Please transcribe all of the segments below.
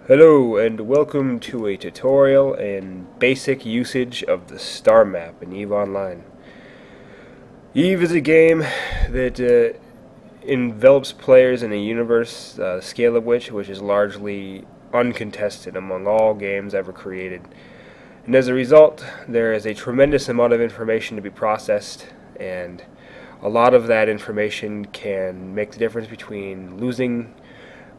Hello and welcome to a tutorial in basic usage of the star map in EVE Online. EVE is a game that envelops players in a universe, the scale of which is largely uncontested among all games ever created. And as a result, there is a tremendous amount of information to be processed, and a lot of that information can make the difference between losing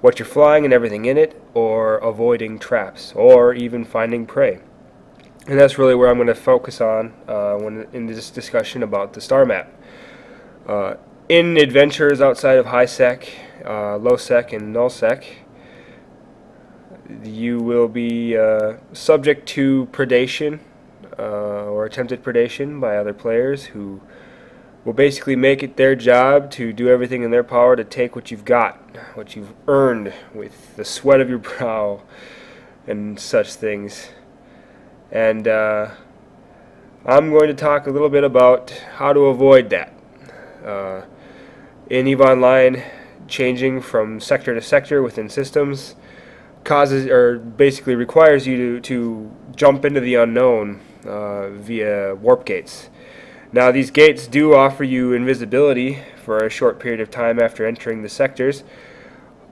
what you're flying and everything in it, or avoiding traps, or even finding prey. And that's really where I'm going to focus on when in this discussion about the star map. In adventures outside of high sec, low sec, and null sec, you will be subject to predation or attempted predation by other players who will basically make it their job to do everything in their power to take what you've got, what you've earned with the sweat of your brow and such things. And I'm going to talk a little bit about how to avoid that. In EVE Online, changing from sector to sector within systems causes, or basically requires you to jump into the unknown via warp gates. Now, these gates do offer you invisibility for a short period of time after entering the sectors.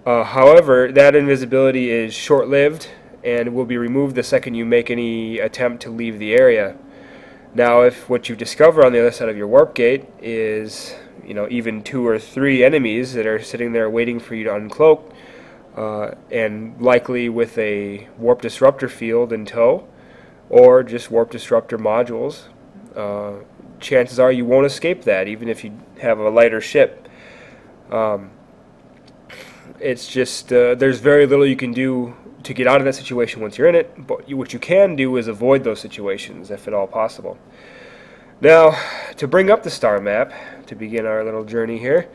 However, that invisibility is short-lived and will be removed the second you make any attempt to leave the area. Now, if what you discover on the other side of your warp gate is, even 2 or 3 enemies that are sitting there waiting for you to uncloak, and likely with a warp disruptor field in tow, or just warp disruptor modules, chances are you won't escape that, even if you have a lighter ship. It's just there's very little you can do to get out of that situation once you're in it, but what you can do is avoid those situations if at all possible. Now, to bring up the star map, to begin our little journey here,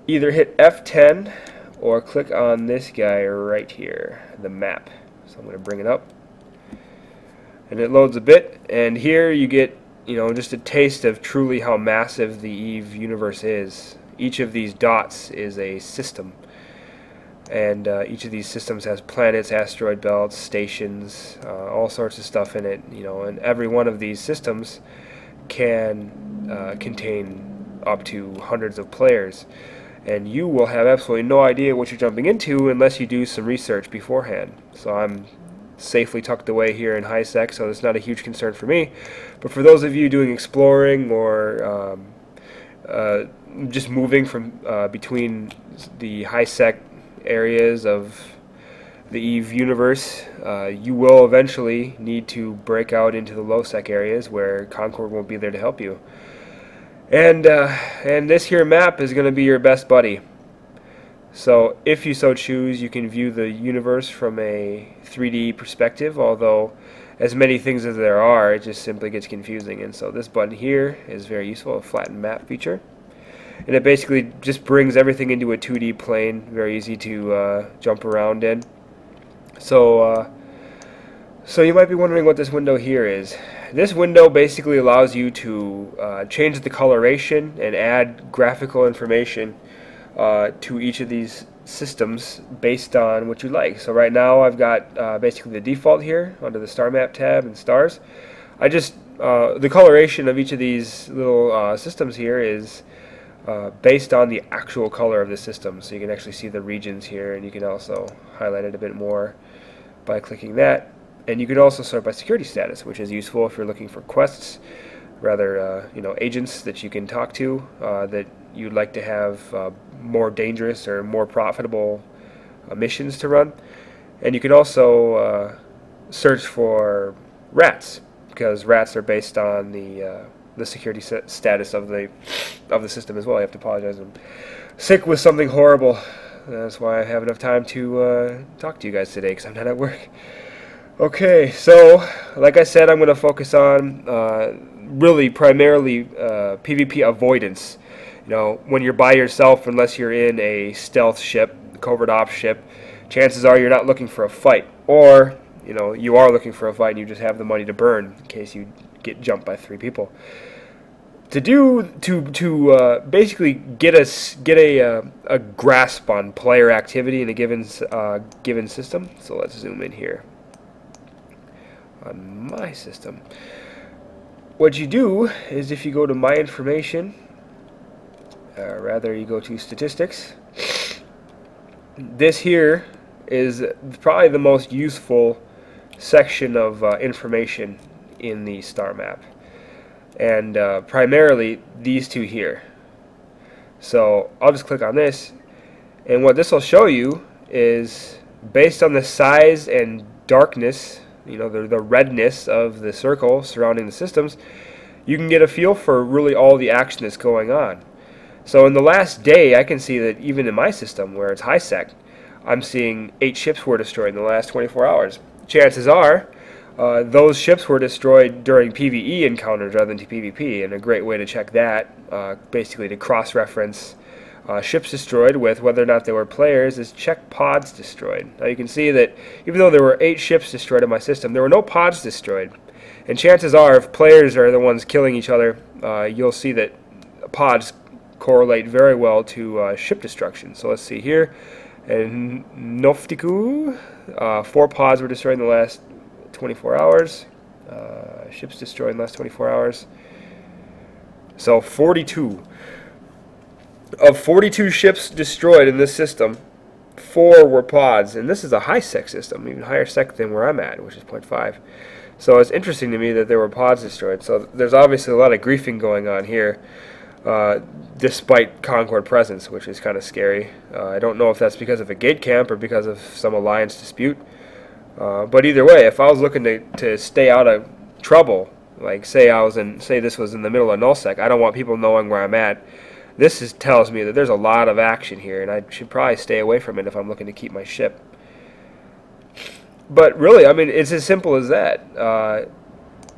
either hit F10 or click on this guy right here, the map. So I'm going to bring it up, and it loads a bit, and here you get just a taste of truly how massive the EVE universe is. Each of these dots is a system, and each of these systems has planets, asteroid belts, stations, all sorts of stuff in it. And every one of these systems can contain up to hundreds of players, and you will have absolutely no idea what you're jumping into unless you do some research beforehand. So I'm safely tucked away here in high sec, so it's not a huge concern for me. But for those of you doing exploring or just moving from between the high sec areas of the EVE universe, you will eventually need to break out into the low sec areas where Concord won't be there to help you. And this here map is going to be your best buddy. So if you so choose, you can view the universe from a 3D perspective, although as many things as there are, it just simply gets confusing. And so this button here is very useful, a flatten map feature. And it basically just brings everything into a 2D plane, very easy to jump around in. So you might be wondering what this window here is. This window basically allows you to change the coloration and add graphical information to each of these systems based on what you like. So right now I've got basically the default here under the star map tab and stars. The coloration of each of these little systems here is based on the actual color of the system. So you can actually see the regions here, and you can also highlight it a bit more by clicking that. And you can also sort by security status, which is useful if you're looking for quests, rather agents that you can talk to that you'd like to have more dangerous or more profitable missions to run. And you can also search for rats, because rats are based on the security status of the system as well. I have to apologize. I'm sick with something horrible. That's why I have enough time to talk to you guys today, because I'm not at work. Okay, so like I said, I'm going to focus on really primarily PvP avoidance. When you're by yourself, unless you're in a stealth ship, covert ops ship, chances are you're not looking for a fight, or you are looking for a fight and you just have the money to burn in case you get jumped by 3 people. basically get a grasp on player activity in a given system. So let's zoom in here on my system. What you do is, if you go to my information, rather you go to statistics, this here is probably the most useful section of information in the star map, and primarily these two here. So I'll just click on this, and what this will show you is, based on the size and darkness, the redness of the circle surrounding the systems, you can get a feel for really all the action that's going on. So in the last day, I can see that even in my system, where it's high sec, I'm seeing 8 ships were destroyed in the last 24 hours. Chances are those ships were destroyed during PvE encounters rather than PvP, and a great way to check that, basically to cross-reference ships destroyed with whether or not they were players, is check pods destroyed. Now you can see that even though there were 8 ships destroyed in my system, there were no pods destroyed. And chances are, if players are the ones killing each other, you'll see that pods correlate very well to ship destruction. So let's see here. And Noftiku, 4 pods were destroyed in the last 24 hours. Ships destroyed in the last 24 hours. So 42. Of 42 ships destroyed in this system, 4 were pods, and this is a high sec system, even higher sec than where I'm at, which is 0.5. So it's interesting to me that there were pods destroyed. So there's obviously a lot of griefing going on here, despite Concord presence, which is kind of scary. I don't know if that's because of a gate camp or because of some alliance dispute. But either way, if I was looking to stay out of trouble, like say this was in the middle of nullsec, I don't want people knowing where I'm at. This tells me that there's a lot of action here, and I should probably stay away from it if I'm looking to keep my ship. But really, I mean, it's as simple as that.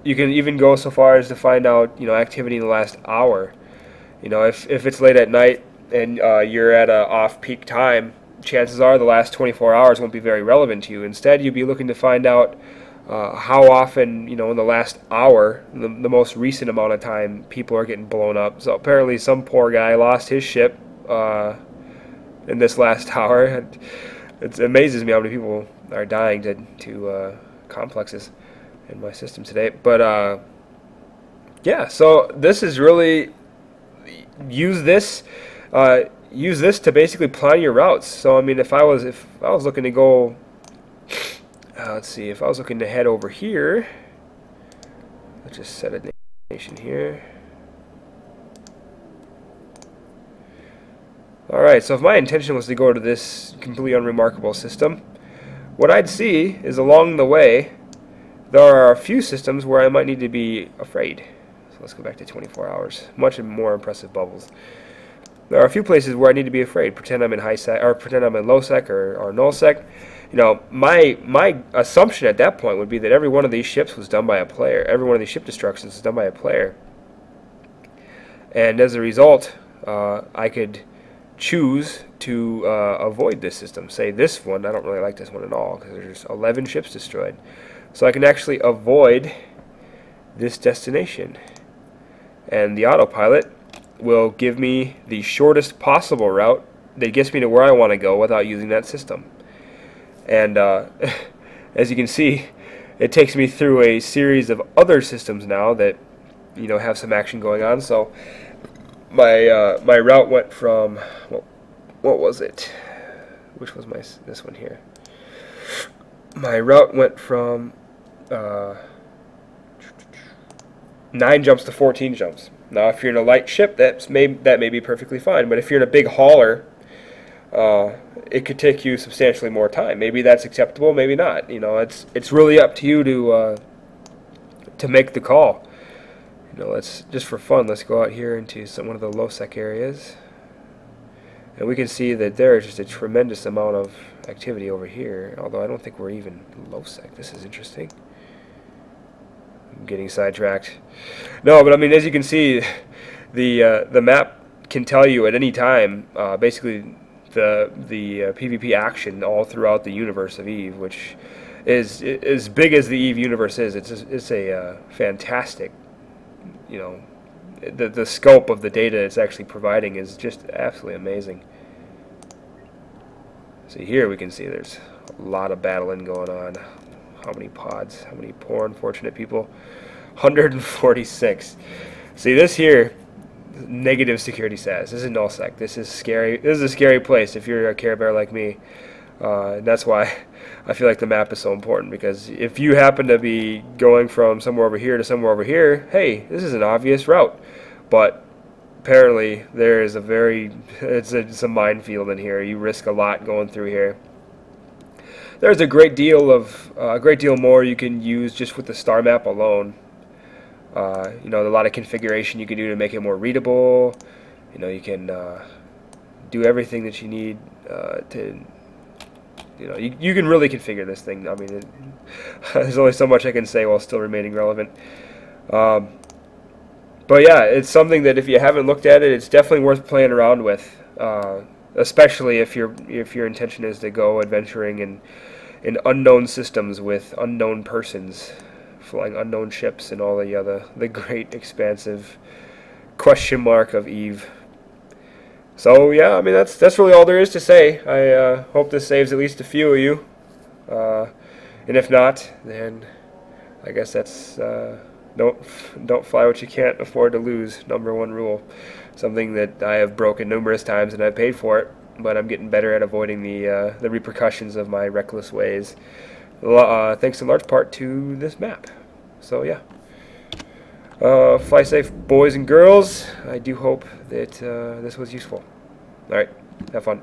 You can even go so far as to find out, activity in the last hour. If it's late at night and you're at a off-peak time, chances are the last 24 hours won't be very relevant to you. Instead, you'd be looking to find out how often, in the last hour, the most recent amount of time, people are getting blown up. So apparently some poor guy lost his ship in this last hour. It amazes me how many people are dying to complexes in my system today. But yeah, so this is really, use this to basically plan your routes. So I mean, if I was looking to go, let's see, if I was looking to head over here, let's just set a nation here. Alright, so if my intention was to go to this completely unremarkable system, what I'd see is along the way there are a few systems where I might need to be afraid. So let's go back to 24 hours. Much more impressive bubbles. There are a few places where I need to be afraid. Pretend I'm in high sec, or pretend I'm in low sec or null sec. My assumption at that point would be that every one of these ships was done by a player. Every one of these ship destructions was done by a player. And as a result, I could choose to avoid this system. Say this one, I don't really like this one at all because there's 11 ships destroyed. So I can actually avoid this destination. And the autopilot will give me the shortest possible route that gets me to where I want to go without using that system. And as you can see, it takes me through a series of other systems now that have some action going on. So my route went from, what was it? Which was this one here? My route went from 9 jumps to 14 jumps. Now, if you're in a light ship, that may be perfectly fine. But if you're in a big hauler, it could take you substantially more time. Maybe that's acceptable, maybe not. It's really up to you to make the call. Let's just for fun, let's go out here into one of the low sec areas, and we can see that there is just a tremendous amount of activity over here. Although I don't think we're even low sec. This is interesting. I'm getting sidetracked. No, but I mean, as you can see, the map can tell you at any time basically the PvP action all throughout the universe of Eve, which is as big as the Eve universe is. It's a fantastic, the scope of the data it's actually providing is just absolutely amazing. So here we can see there's a lot of battling going on. How many pods? How many poor unfortunate people? 146. See this here, negative security status. This is nullsec. This is scary. This is a scary place if you're a Care Bear like me. And that's why I feel like the map is so important, because if you happen to be going from somewhere over here to somewhere over here, hey, this is an obvious route. But apparently there is it's a minefield in here. You risk a lot going through here. There's a great deal more you can use just with the star map alone. You know, a lot of configuration you can do to make it more readable. You know, you can do everything that you need to. You know, you can really configure this thing. I mean, there's only so much I can say while still remaining relevant. But yeah, it's something that if you haven't looked at it, it's definitely worth playing around with. Especially if your intention is to go adventuring in unknown systems with unknown persons, flying unknown ships, and all the great expansive question mark of Eve. So yeah, I mean that's really all there is to say. I hope this saves at least a few of you, and if not, then I guess that's don't fly what you can't afford to lose. #1 rule, something that I have broken numerous times and I've paid for it, but I'm getting better at avoiding the repercussions of my reckless ways, thanks in large part to this map. So yeah. Fly safe, boys and girls. I do hope that this was useful. Alright, have fun.